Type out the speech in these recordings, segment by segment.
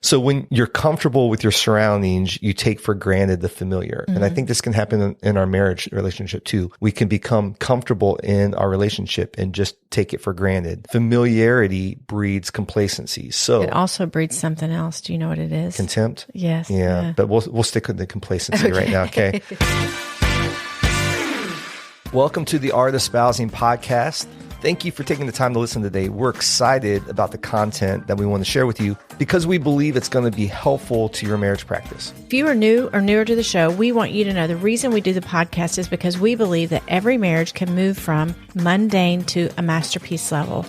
So when you're comfortable with your surroundings, you take for granted the familiar. And I think this can happen in our marriage relationship too. We can become comfortable in our relationship and just take it for granted. Familiarity breeds complacency. So it also breeds something else. Do you know what it is? Contempt? Yes. Yeah. But we'll stick with the complacency right now. Okay. Welcome to the Art of Espousing podcast. Thank you for taking the time to listen today. We're excited about the content that we want to share with you because we believe it's going to be helpful to your marriage practice. If you are new or newer to the show, we want you to know the reason we do the podcast is because we believe that every marriage can move from mundane to a masterpiece level.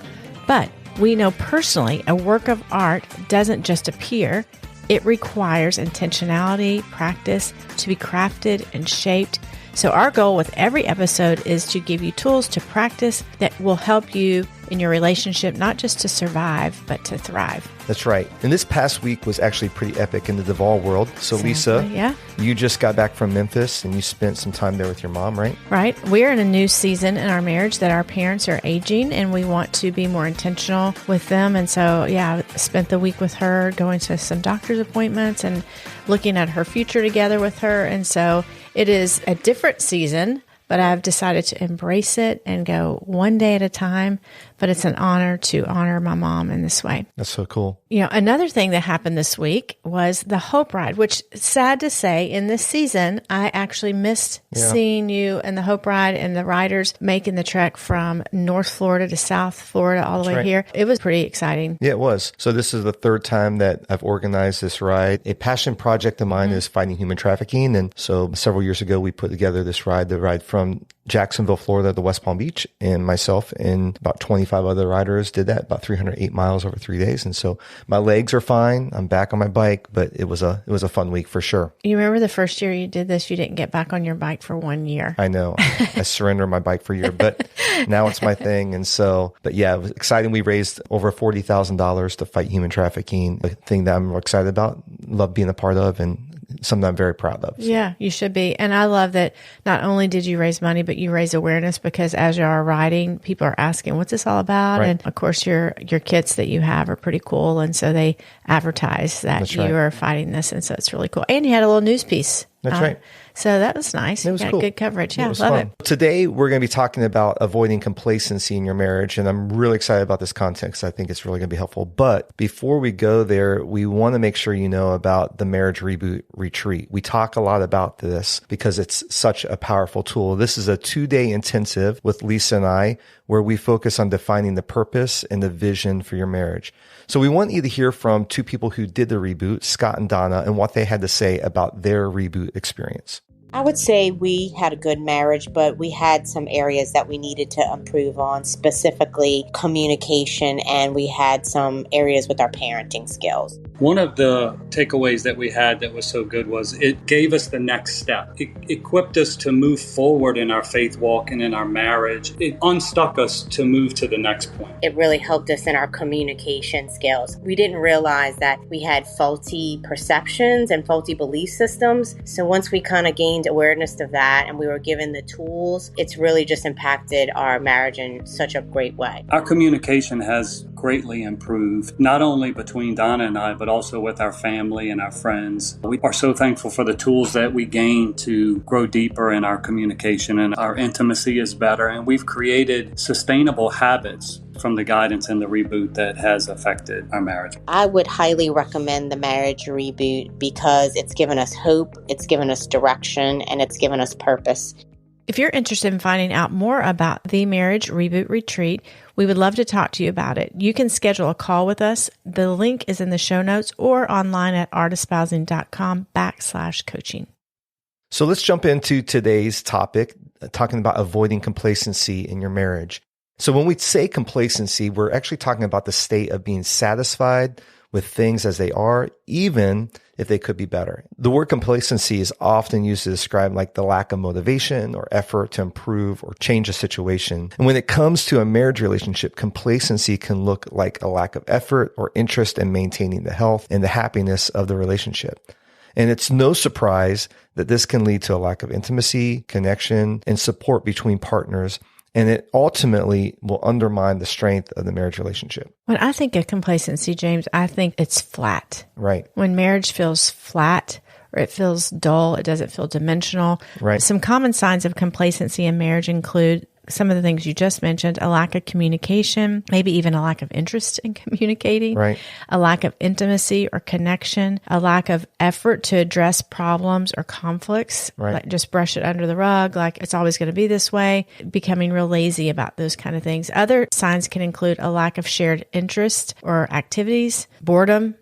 But we know personally a work of art doesn't just appear. It requires intentionality, practice to be crafted and shaped. So our goal with every episode is to give you tools to practice that will help you in your relationship, not just to survive, but to thrive. That's right. And this past week was actually pretty epic in the Duvall world. So Lisa, you just got back from Memphis and you spent some time there with your mom, right? Right. We're in a new season in our marriage that our parents are aging and we want to be more intentional with them. And so, I spent the week with her going to some doctor's appointments and looking at her future together with her. And so it is a different season, but I've decided to embrace it and go one day at a time. But it's an honor to honor my mom in this way. That's so cool. You know, another thing that happened this week was the Hope Ride, which, sad to say, in this season, I actually missed seeing you and the Hope Ride and the riders making the trek from North Florida to South Florida all the way here. It was pretty exciting. Yeah, it was. So this is the third time that I've organized this ride. A passion project of mine is fighting human trafficking. And so several years ago, we put together this ride, the ride from Jacksonville, Florida to West Palm Beach, and myself and about 25 other riders did that, about 308 miles over 3 days. And so my legs are fine. I'm back on my bike, but it was a fun week for sure. You remember the first year you did this, you didn't get back on your bike for 1 year. I know. I surrendered my bike for a year, but now it's my thing. And so, but yeah, it was exciting. We raised over $40,000 to fight human trafficking, a thing that I'm excited about, love being a part of, and something I'm very proud of. So. Yeah, you should be. And I love that not only did you raise money, but you raise awareness because as you are riding, people are asking, what's this all about? Right. And of course, your kits that you have are pretty cool. And so they advertise that you are fighting this. And so it's really cool. And you had a little news piece. That's right. So that was nice. It was got cool. Good coverage. Yeah, love it. Today, we're going to be talking about avoiding complacency in your marriage. And I'm really excited about this content because I think it's really going to be helpful. But before we go there, we want to make sure you know about the Marriage Reboot Retreat. We talk a lot about this because it's such a powerful tool. This is a 2-day intensive with Lisa and I where we focus on defining the purpose and the vision for your marriage. So we want you to hear from two people who did the reboot, Scott and Donna, and what they had to say about their reboot experience. I would say we had a good marriage, but we had some areas that we needed to improve on, specifically communication, and we had some areas with our parenting skills. One of the takeaways that we had that was so good was it gave us the next step. It equipped us to move forward in our faith walk and in our marriage. It unstuck us to move to the next point. It really helped us in our communication skills. We didn't realize that we had faulty perceptions and faulty belief systems. So once we kind of gained awareness of that and we were given the tools, it's really just impacted our marriage in such a great way. Our communication has greatly improved, not only between Donna and I, but also with our family and our friends. We are so thankful for the tools that we gained to grow deeper in our communication, and our intimacy is better. And we've created sustainable habits from the guidance and the reboot that has affected our marriage. I would highly recommend the Marriage Reboot because it's given us hope, it's given us direction, and it's given us purpose. If you're interested in finding out more about the Marriage Reboot Retreat, we would love to talk to you about it. You can schedule a call with us. The link is in the show notes or online at artespousing.com/coaching. So let's jump into today's topic, talking about avoiding complacency in your marriage. So when we say complacency, we're actually talking about the state of being satisfied with things as they are, even if they could be better. The word complacency is often used to describe like the lack of motivation or effort to improve or change a situation. And when it comes to a marriage relationship, complacency can look like a lack of effort or interest in maintaining the health and the happiness of the relationship. And it's no surprise that this can lead to a lack of intimacy, connection, and support between partners. And it ultimately will undermine the strength of the marriage relationship. When I think of complacency, James, I think it's flat. Right. When marriage feels flat or it feels dull, it doesn't feel dimensional. Right. Some common signs of complacency in marriage include some of the things you just mentioned: a lack of communication, maybe even a lack of interest in communicating, Right. a lack of intimacy or connection, a lack of effort to address problems or conflicts, Right. like just brush it under the rug, like it's always going to be this way, becoming real lazy about those kind of things. Other signs can include a lack of shared interest or activities, boredom,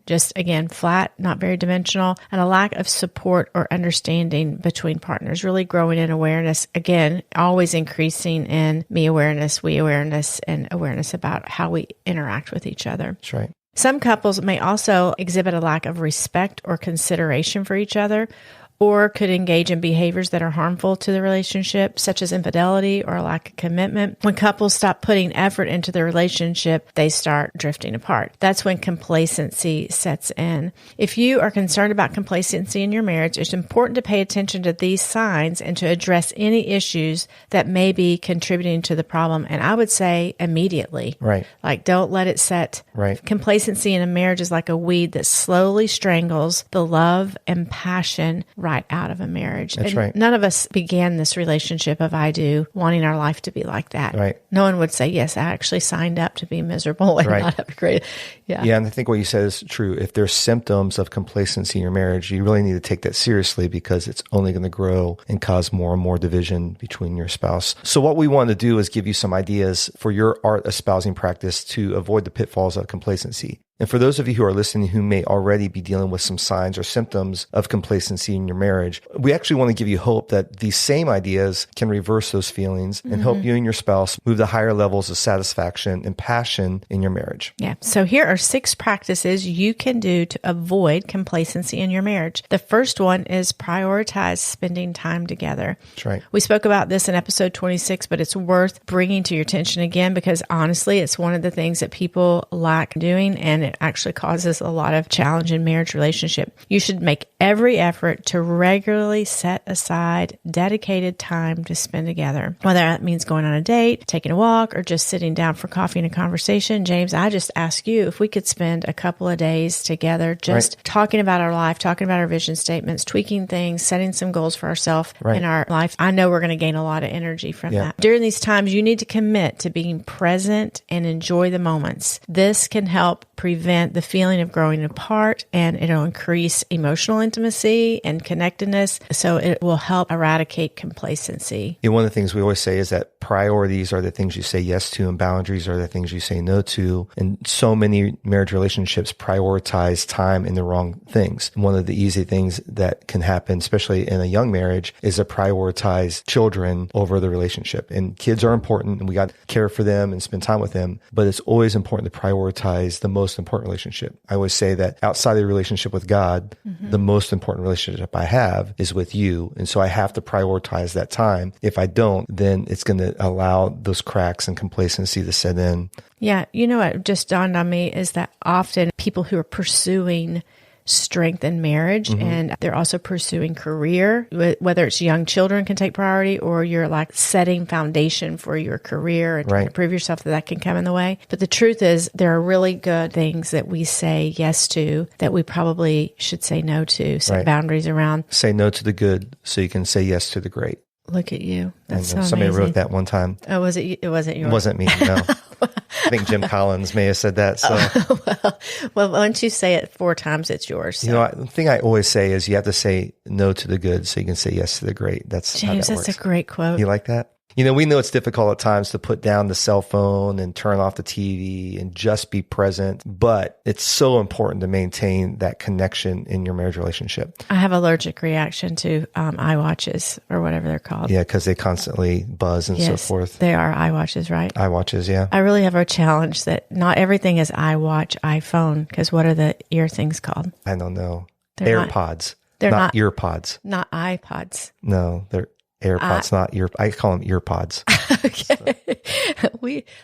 just again, flat, not very dimensional, and a lack of support or understanding between partners, really growing in awareness. Again, always increasing in me awareness, we awareness, and awareness about how we interact with each other. That's right. Some couples may also exhibit a lack of respect or consideration for each other, or could engage in behaviors that are harmful to the relationship, such as infidelity or a lack of commitment. When couples stop putting effort into the relationship, they start drifting apart. That's when complacency sets in. If you are concerned about complacency in your marriage, it's important to pay attention to these signs and to address any issues that may be contributing to the problem. And I would say immediately. Right. Like, don't let it set. Right. Complacency in a marriage is like a weed that slowly strangles the love and passion right out of a marriage. That's and right. None of us began this relationship of I do, wanting our life to be like that. Right. No one would say, yes, I actually signed up to be miserable and Right. not have a great. Yeah. Yeah, and I think what you said is true. If there's symptoms of complacency in your marriage, you really need to take that seriously, because it's only going to grow and cause more and more division between your spouse. So what we want to do is give you some ideas for your art espousing practice to avoid the pitfalls of complacency. And for those of you who are listening who may already be dealing with some signs or symptoms of complacency in your marriage, we actually want to give you hope that these same ideas can reverse those feelings and help you and your spouse move to higher levels of satisfaction and passion in your marriage. Yeah. So here are 6 practices you can do to avoid complacency in your marriage. The first one is prioritize spending time together. That's right. We spoke about this in episode 26, but it's worth bringing to your attention again, because honestly, it's one of the things that people lack doing, and it actually causes a lot of challenge in marriage relationship. You should make every effort to regularly set aside dedicated time to spend together, whether that means going on a date, taking a walk, or just sitting down for coffee and a conversation. James, I just ask you if we could spend a couple of days together just talking about our life, talking about our vision statements, tweaking things, setting some goals for ourselves in our life. I know we're going to gain a lot of energy from that. During these times, you need to commit to being present and enjoy the moments. This can help prevent the feeling of growing apart, and it'll increase emotional intimacy and connectedness. So it will help eradicate complacency. One of the things we always say is that priorities are the things you say yes to, and boundaries are the things you say no to. And so many marriage relationships prioritize time in the wrong things. One of the easy things that can happen, especially in a young marriage, is to prioritize children over the relationship. And kids are important, and we got to care for them and spend time with them. But it's always important to prioritize the most important relationship. I always say that outside of the relationship with God, the most important relationship I have is with you. And so I have to prioritize that time. If I don't, then it's going to allow those cracks and complacency to set in. Yeah. You know what just dawned on me is that often people who are pursuing strength in marriage, and they're also pursuing career, whether it's young children can take priority, or you're like setting foundation for your career and trying to prove yourself, that can come in the way. But the truth is, there are really good things that we say yes to that we probably should say no to, set boundaries around. Say no to the good so you can say yes to the great. Look at you. That's so somebody amazing. wrote that one time. Oh, was it? It wasn't yours. It wasn't me, no. I think Jim Collins may have said that. So, well, once you say it 4 times, it's yours. So. You know, the thing I always say is you have to say no to the good so you can say yes to the great. That's James, how that that's works. a great quote. You like that? You know, we know it's difficult at times to put down the cell phone and turn off the TV and just be present, but it's so important to maintain that connection in your marriage relationship. I have allergic reaction to iWatches or whatever they're called. Yeah, because they constantly buzz and so forth. They are iWatches, right? iWatches, yeah. I really have a challenge that not everything is iWatch, iPhone, because what are the ear things called? I don't know. They're AirPods. They're not earpods. Not iPods. No, they're AirPods, not I call them ear pods. Okay.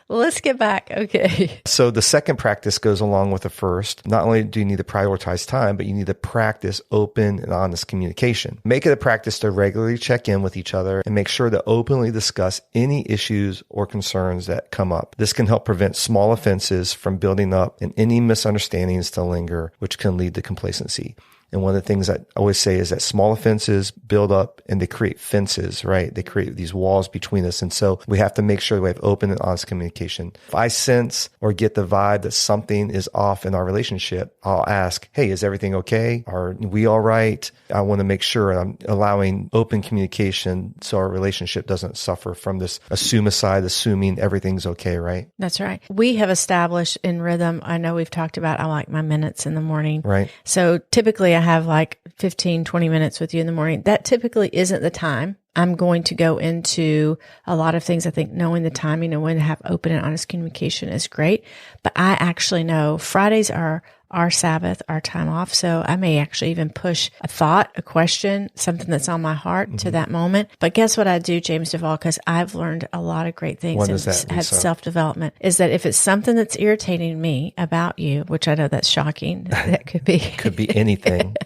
Let's get back. Okay. So the second practice goes along with the first. Not only do you need to prioritize time, but you need to practice open and honest communication. Make it a practice to regularly check in with each other and make sure to openly discuss any issues or concerns that come up. This can help prevent small offenses from building up and any misunderstandings to linger, which can lead to complacency. And one of the things I always say is that small offenses build up and they create fences, right? They create these walls between us. And so we have to make sure we have open and honest communication. If I sense or get the vibe that something is off in our relationship, I'll ask, hey, is everything okay? Are we all right? I want to make sure I'm allowing open communication so our relationship doesn't suffer from this assuming everything's okay, right? That's right. We have established in rhythm, I know we've talked about, I like my minutes in the morning. Right. So typically I have like 15, 20 minutes with you in the morning. That typically isn't the time. I'm going to go into a lot of things. I think knowing the timing and when to have open and honest communication is great. But I actually know Fridays are our Sabbath, our time off. So I may actually even push a thought, a question, something that's on my heart to that moment. But guess what I do, James Duvall, because I've learned a lot of great things and had self-development, is that if it's something that's irritating me about you, which I know that's shocking, that could be anything,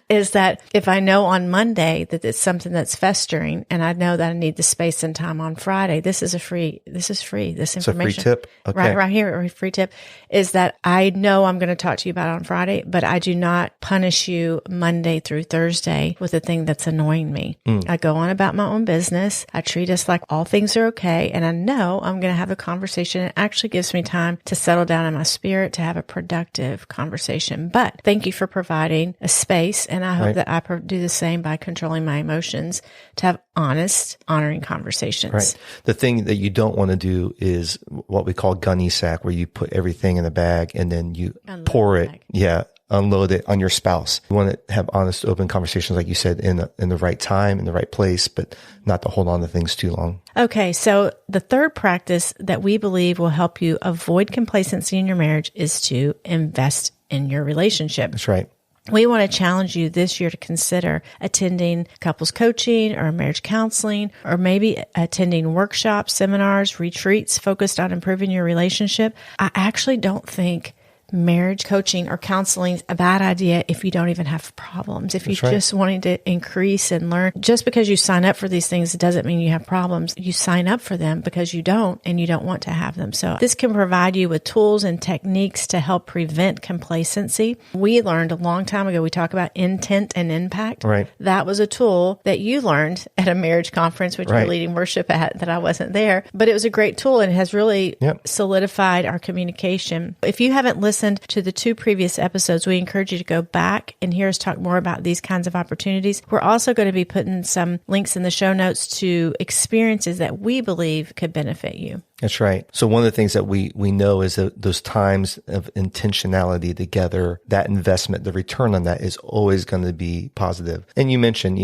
is that if I know on Monday that it's something that's festering and I know that I need the space and time on Friday, this is free, this information. It's a free tip. Okay. Right here, a free tip is that I know I'm going to talk to you about it on Friday, but I do not punish you Monday through Thursday with a thing that's annoying me. I go on about my own business. I treat us like all things are okay. And I know I'm going to have a conversation. It actually gives me time to settle down in my spirit to have a productive conversation. But thank you for providing a space. And I hope that I do the same by controlling my emotions to have honest, honoring conversations. Right. The thing that you don't want to do is what we call gunny sack, where you put everything in a bag and then you pour it. Yeah. Unload it on your spouse. You want to have honest, open conversations, like you said, in the right time, in the right place, but not to hold on to things too long. Okay. So the third practice that we believe will help you avoid complacency in your marriage is to invest in your relationship. That's right. We want to challenge you this year to consider attending couples coaching or marriage counseling, or maybe attending workshops, seminars, retreats focused on improving your relationship. I actually don't think marriage coaching or counseling is a bad idea if you don't even have problems. If you're just wanting to increase and learn, just because you sign up for these things, it doesn't mean you have problems. You sign up for them because you don't, and you don't want to have them. So this can provide you with tools and techniques to help prevent complacency. We learned a long time ago, we talk about intent and impact. Right. That was a tool that you learned at a marriage conference, which you're leading worship at, that I wasn't there. But it was a great tool and it has really solidified our communication. If you haven't listened to the 2 previous episodes, we encourage you to go back and hear us talk more about these kinds of opportunities. We're also going to be putting some links in the show notes to experiences that we believe could benefit you. That's right. So one of the things that we know is that those times of intentionality together, that investment, the return on that is always going to be positive. And you mentioned,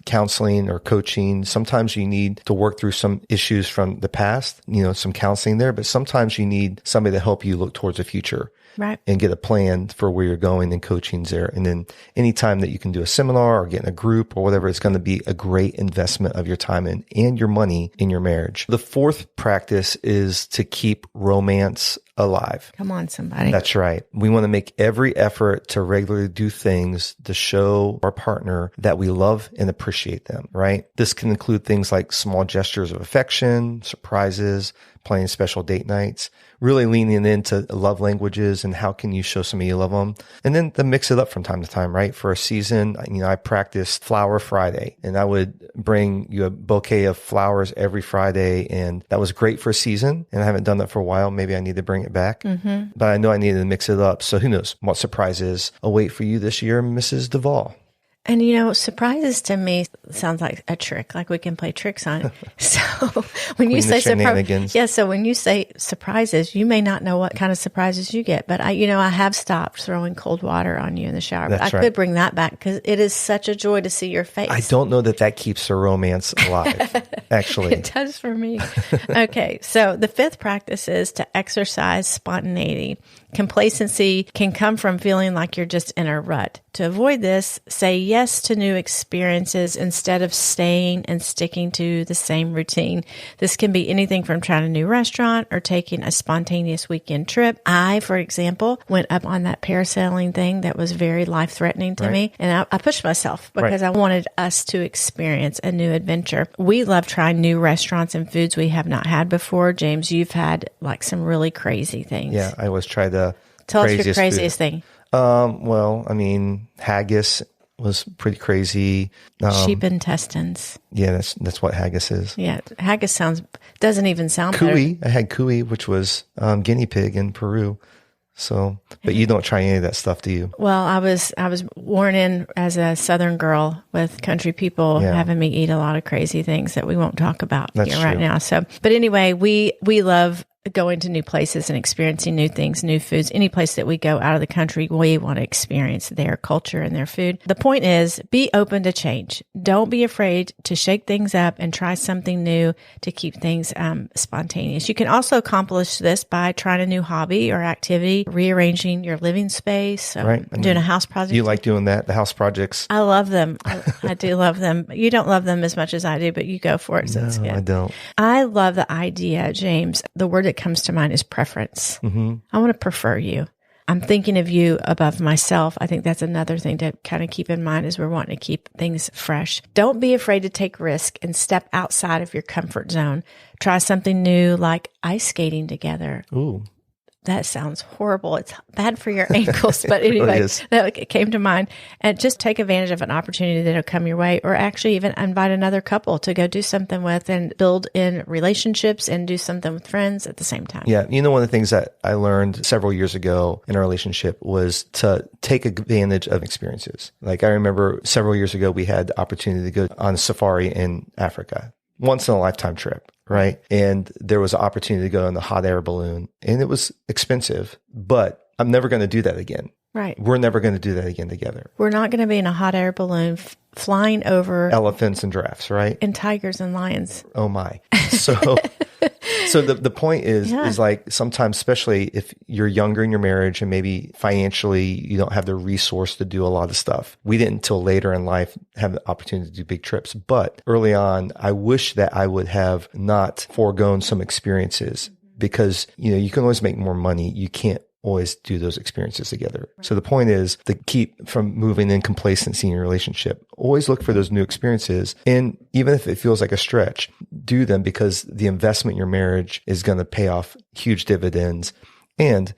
counseling or coaching. Sometimes you need to work through some issues from the past, some counseling there, but sometimes you need somebody to help you look towards the future. Right. And get a plan for where you're going, and coaching's there. And then anytime that you can do a seminar or get in a group or whatever, it's going to be a great investment of your time and your money in your marriage. The fourth practice is to keep romance alive. Come on, somebody. That's right. We want to make every effort to regularly do things to show our partner that we love and appreciate them, right? This can include things like small gestures of affection, surprises, planning special date nights, really leaning into love languages and how can you show somebody you love them. And then to mix it up from time to time, right? For a season, I practiced Flower Friday, and I would bring you a bouquet of flowers every Friday. And that was great for a season. And I haven't done that for a while. Maybe I need to bring it back, but I know I needed to mix it up. So who knows what surprises await for you this year, Mrs. Duvall. And surprises to me sounds like a trick, like we can play tricks on it. So when you say so when you say surprises, you may not know what kind of surprises you get, but I have stopped throwing cold water on you in the shower. But I could bring that back because it is such a joy to see your face. I don't know that keeps the romance alive, actually. It does for me. Okay. So the fifth practice is to exercise spontaneity. Complacency can come from feeling like you're just in a rut. To avoid this, say yes yes to new experiences instead of staying and sticking to the same routine. This can be anything from trying a new restaurant or taking a spontaneous weekend trip. I, for example, went up on that parasailing thing that was very life-threatening to me, and I pushed myself because I wanted us to experience a new adventure. We love trying new restaurants and foods we have not had before. James, you've had like some really crazy things. Yeah, I always try the Tell us your craziest thing. Well, I mean, haggis was pretty crazy. Sheep intestines. Yeah, that's what haggis is. Yeah, haggis doesn't even sound cuy. better. I had cuy, which was guinea pig in Peru. So, but you don't try any of that stuff, do you? Well, I was worn in as a Southern girl with country people having me eat a lot of crazy things that we won't talk about right now. So, but anyway, we love going to new places and experiencing new things, new foods. Any place that we go out of the country, we want to experience their culture and their food. The point is, be open to change. Don't be afraid to shake things up and try something new to keep things spontaneous. You can also accomplish this by trying a new hobby or activity, rearranging your living space, doing a house project. You like doing that, the house projects? I love them. I do love them. You don't love them as much as I do, but you go for it. So it's good. I don't. I love the idea, James. The word that comes to mind is preference. Mm-hmm. I want to prefer you. I'm thinking of you above myself. I think that's another thing to kind of keep in mind as we're wanting to keep things fresh. Don't be afraid to take risk and step outside of your comfort zone. Try something new like ice skating together. Ooh. That sounds horrible. It's bad for your ankles. But anyway, that came to mind. And just take advantage of an opportunity that'll come your way, or actually even invite another couple to go do something with and build in relationships and do something with friends at the same time. Yeah. You know, one of the things that I learned several years ago in our relationship was to take advantage of experiences. Like I remember several years ago, we had the opportunity to go on a safari in Africa. Once in a lifetime trip, right? And there was an opportunity to go on the hot air balloon, and it was expensive, but I'm never going to do that again. Right. We're never going to do that again together. We're not going to be in a hot air balloon flying over elephants and giraffes, right? And tigers and lions. Oh my. So the point is like sometimes, especially if you're younger in your marriage and maybe financially you don't have the resource to do a lot of stuff. We didn't until later in life have the opportunity to do big trips. But early on, I wish that I would have not foregone some experiences because, you know, you can always make more money. You can't always do those experiences together. So the point is to keep from moving in complacency in your relationship. Always look for those new experiences. And even if it feels like a stretch, do them because the investment in your marriage is going to pay off huge dividends. And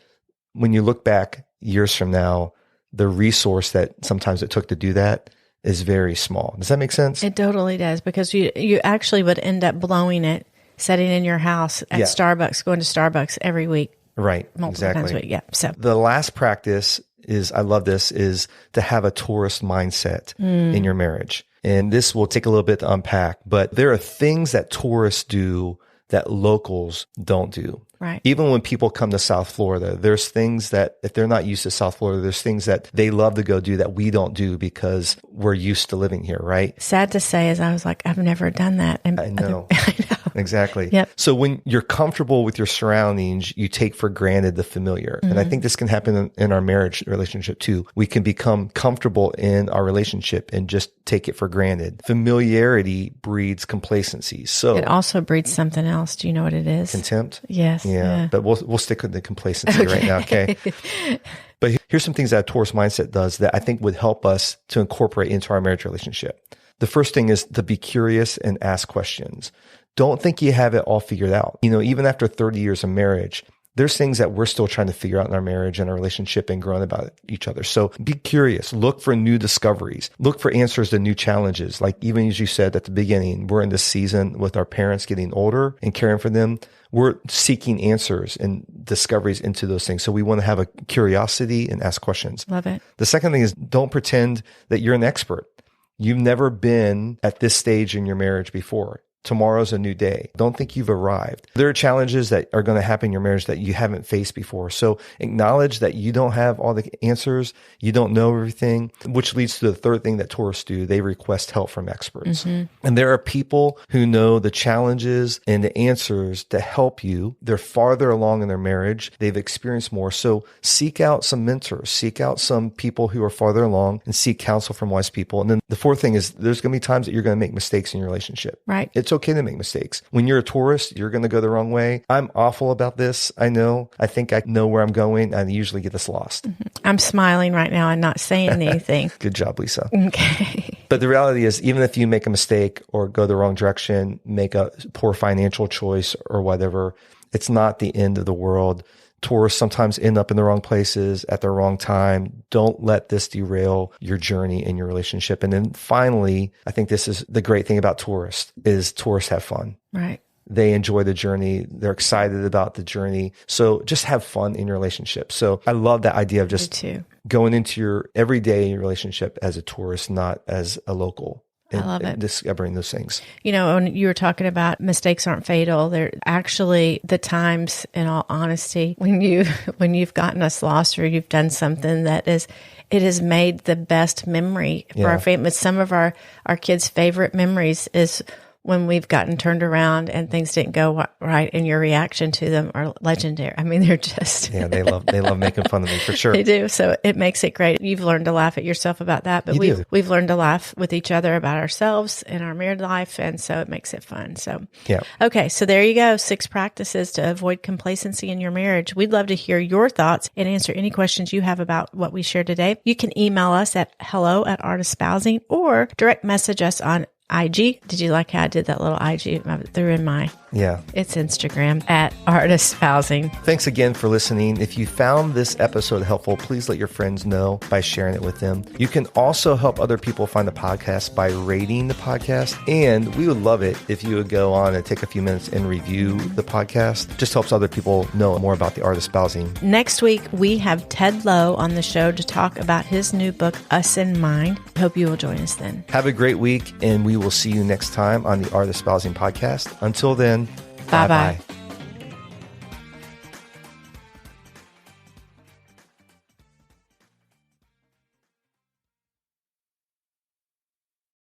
when you look back years from now, the resource that sometimes it took to do that is very small. Does that make sense? It totally does, because you actually would end up blowing it sitting in your house at Starbucks, going to Starbucks every week. Right. Multiple times a week. Yeah. So the last practice is, I love this, is to have a tourist mindset in your marriage. And this will take a little bit to unpack, but there are things that tourists do that locals don't do. Right. Even when people come to South Florida, there's things that if they're not used to South Florida, there's things that they love to go do that we don't do because we're used to living here, right? Sad to say is I was like, I've never done that. And I know. I know. Exactly. Yep. So when you're comfortable with your surroundings, you take for granted the familiar. Mm-hmm. And I think this can happen in our marriage relationship too. We can become comfortable in our relationship and just take it for granted. Familiarity breeds complacency. So it also breeds something else. Do you know what it is? Contempt? Yes. Yeah. But we'll stick with the complacency right now. Okay. But here's some things that a Taurus mindset does that I think would help us to incorporate into our marriage relationship. The first thing is to be curious and ask questions. Don't think you have it all figured out. You know, even after 30 years of marriage, there's things that we're still trying to figure out in our marriage and our relationship and growing about each other. So be curious. Look for new discoveries. Look for answers to new challenges. Like even as you said at the beginning, we're in this season with our parents getting older and caring for them. We're seeking answers and discoveries into those things. So we want to have a curiosity and ask questions. Love it. The second thing is don't pretend that you're an expert. You've never been at this stage in your marriage before. Tomorrow's a new day. Don't think you've arrived. There are challenges that are going to happen in your marriage that you haven't faced before. So acknowledge that you don't have all the answers. You don't know everything, which leads to the third thing that Taurists do. They request help from experts. And there are people who know the challenges and the answers to help you. They're farther along in their marriage. They've experienced more. So seek out some mentors, seek out some people who are farther along, and seek counsel from wise people. And then the fourth thing is there's going to be times that you're going to make mistakes in your relationship. Right. It's okay to make mistakes. When you're a Taurus, you're going to go the wrong way. I'm awful about this. I know. I think I know where I'm going. I usually get this lost. I'm smiling right now and not saying anything. Good job, Lisa. Okay. But the reality is, even if you make a mistake or go the wrong direction, make a poor financial choice or whatever, it's not the end of the world. Taurus sometimes end up in the wrong places at the wrong time. Don't let this derail your journey in your relationship. And then finally, I think this is the great thing about Taurus is Taurus have fun. Right. They enjoy the journey. They're excited about the journey. So just have fun in your relationship. So I love that idea of just going into your everyday relationship as a Taurus, not as a local. I love it. Discovering those things. You know, when you were talking about mistakes aren't fatal, they're actually the times, in all honesty, when you've gotten us lost or you've done something that it has made the best memory for our family. Some of our kids' favorite memories is when we've gotten turned around and things didn't go right, and your reaction to them are legendary. I mean, they're just they love making fun of me for sure. They do. So it makes it great. You've learned to laugh at yourself about that, but we've learned to laugh with each other about ourselves in our married life, and so it makes it fun. So okay, so there you go. 6 practices to avoid complacency in your marriage. We'd love to hear your thoughts and answer any questions you have about what we shared today. You can email us at hello@artespousing or direct message us on IG. Did you like how I did that little IG? I threw in my it's Instagram at Art Espousing. Thanks again for listening. If you found this episode helpful, please let your friends know by sharing it with them. You can also help other people find the podcast by rating the podcast. And we would love it if you would go on and take a few minutes and review the podcast. Just helps other people know more about the Art of Espousing. Next week, we have Ted Lowe on the show to talk about his new book, Us in Mind. Hope you will join us then. Have a great week, and we will see you next time on the Art of Espousing podcast. Until then, bye-bye.